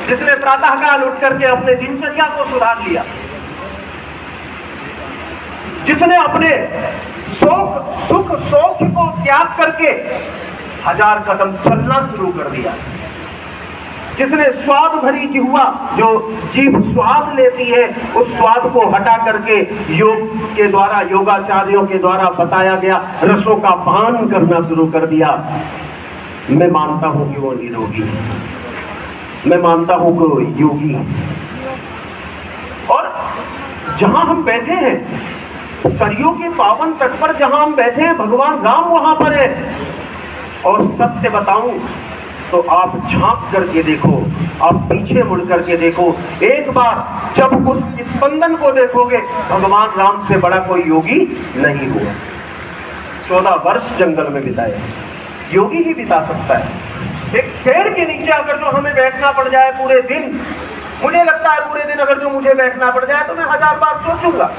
जिसने प्रातःकाल उठ करके अपने दिनचर्या को सुधार लिया, जिसने अपने सुख शौक को त्याग करके 1000 कदम चलना शुरू कर दिया, जिसने स्वाद भरी जिह्वा, जो जीभ स्वाद लेती है, उस स्वाद को हटा करके योग के द्वारा, योगाचार्यों के द्वारा बताया गया रसों का पान करना शुरू कर दिया। मैं मानता हूं कि वो निरोगी है, मैं मानता हूं कि वो योगी है। और जहां हम बैठे हैं, सरयू के पावन तट पर जहां हम बैठे हैं, भगवान राम वहां पर है। और सत्य बताऊं तो आप झांक करके देखो, आप पीछे मुड़ करके देखो, एक बार जब उस स्पंदन को देखोगे, भगवान राम से बड़ा कोई योगी नहीं हुआ। 14 वर्ष जंगल में बिताए, योगी ही बिता सकता है। एक पेड़ के नीचे अगर जो हमें बैठना पड़ जाए पूरे दिन, मुझे लगता है पूरे दिन अगर जो मुझे बैठना पड़ जाए तो मैं 1000 बार सोचूंगा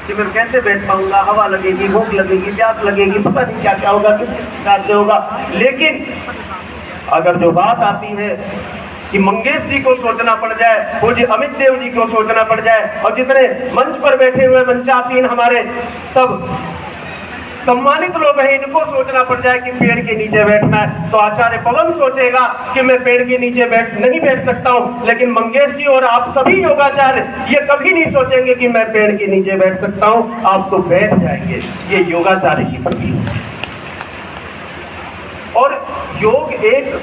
कि मैं कैसे बैठ पाऊंगा, हवा लगेगी, भूख लगेगी, प्यास लगेगी, पता नहीं क्या क्या होगा, किस प्रकार से होगा। लेकिन अगर जो बात आती है कि मंगेश जी को सोचना पड़ जाए, वो जी अमित देव जी को सोचना पड़ जाए, और जितने मंच पर बैठे हुए मंचासीन हमारे सब सम्मानित लोग हैं, इनको सोचना पड़ जाए कि पेड़ के नीचे बैठना है, तो आचार्य पवन सोचेगा कि मैं पेड़ के नीचे नहीं बैठ सकता हूं। लेकिन मंगेश जी और आप सभी योगाचार्य ये कभी नहीं सोचेंगे कि मैं पेड़ के नीचे बैठ सकता हूं, आप तो बैठ जाएंगे। ये योगाचार्य की प्रति है। और योग एक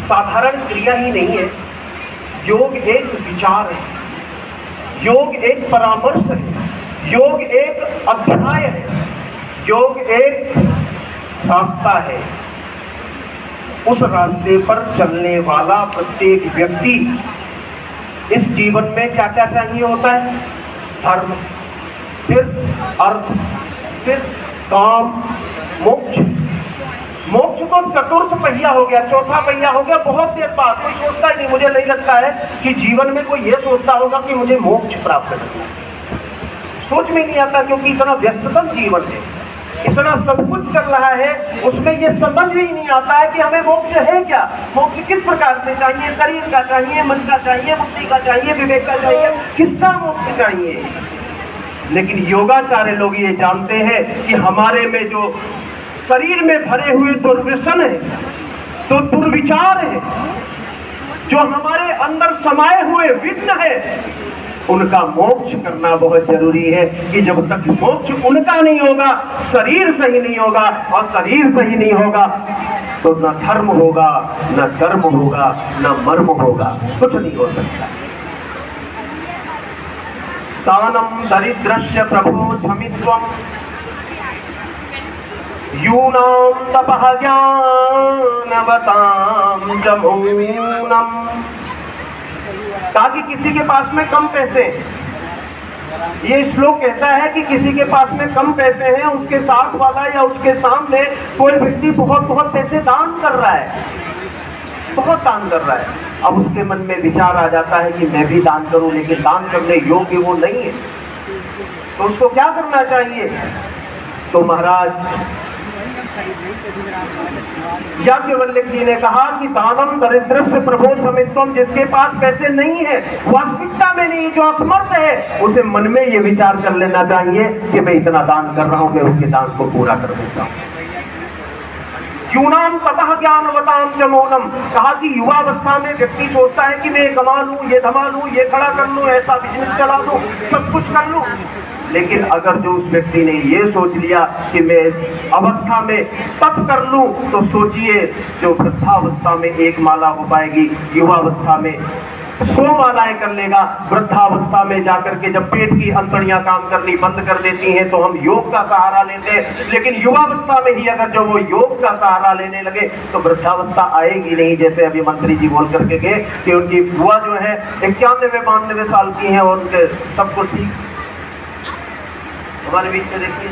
साधारण क्रिया ही नहीं है, योग एक विचार है, योग एक परामर्श है, योग एक अध्याय है, योग एक रास्ता है। उस रास्ते पर चलने वाला प्रत्येक व्यक्ति, इस जीवन में क्या क्या चाहिए होता है? धर्म, फिर अर्थ, फिर काम, मोक्ष। मोक्ष तो चतुर्थ पहिया हो गया, चौथा पहिया हो गया बहुत देर बाद, कोई सोचता ही नहीं। मुझे नहीं लगता है कि जीवन में कोई ये सोचता होगा कि मुझे मोक्ष प्राप्त करना है, सोच में नहीं आता, क्योंकि इतना व्यस्ततम जीवन है, इतना सब कुछ चल रहा है, उसमें ये समझ ही नहीं आता है कि हमें मोक्ष है क्या, मोक्ष किस प्रकार से चाहिए, शरीर का चाहिए, मन का चाहिए, बुद्धि का चाहिए, विवेक का चाहिए, किसका मोक्ष चाहिए। लेकिन योगाचार्य लोग ये जानते हैं कि हमारे में जो शरीर में भरे हुए दुर्व्यसन है, तो दुर्विचार है, जो हमारे अंदर समाये हुए विघ्न है, उनका मोक्ष करना बहुत जरूरी है। कि जब तक मोक्ष उनका नहीं होगा, शरीर सही नहीं होगा, और शरीर सही नहीं होगा तो न धर्म होगा, न कर्म होगा, न मर्म होगा, कुछ नहीं हो सकता। दानम दरिद्रस्य प्रभो झमित्वम यूनां तपः ज्ञानवतां च मौनम्। ताकि किसी के पास में कम पैसे, ये श्लोक कहता है कि किसी के पास में कम पैसे हैं, उसके साथ वाला या उसके सामने कोई व्यक्ति बहुत बहुत पैसे दान कर रहा है, बहुत दान कर रहा है। अब उसके मन में विचार आ जाता है कि मैं भी दान करूं, लेकिन दान करने योग्य वो नहीं है, तो उसको क्या करना चाहिए? तो महाराज याज्ञवल्क्य जी ने कहा कि दानम दरिद्रस्य प्रभो झमित्वम, जिसके पास पैसे नहीं है, वास्तविकता में नहीं, जो असमर्थ है, उसे मन में ये विचार कर लेना चाहिए कि मैं इतना दान कर रहा हूं, मैं उसके दान को पूरा कर देता हूं। यूनाम ततः ज्ञानवतां च मौनम। कहा कि युवावस्था में व्यक्ति सोचता है कि मैं ये कमा लूं, ये धमा लूं, ये खड़ा कर लूं, ऐसा बिजनेस चला दूं, सब कुछ कर लूं। लेकिन अगर जो उस व्यक्ति ने ये सोच लिया कि मैं इस अवस्था में तप कर लूं, तो सोचिए जो वृद्धावस्था में 1 माला हो पाएगी, युवावस्था में 100 मालाएं कर लेगा। वृद्धावस्था में जाकर के जब पेट की अंतड़ियां काम करनी बंद कर देती हैं, तो हम योग का सहारा लेते हैं। लेकिन युवावस्था में ही अगर जो वो योग का सहारा लेने लगे, तो वृद्धावस्था आएगी नहीं। जैसे अभी मंत्री जी बोल करके गए कि उनकी बुआ जो है 91-92 साल की है, और उनके सब कुछ ठीक। हमारे बीच में देखिए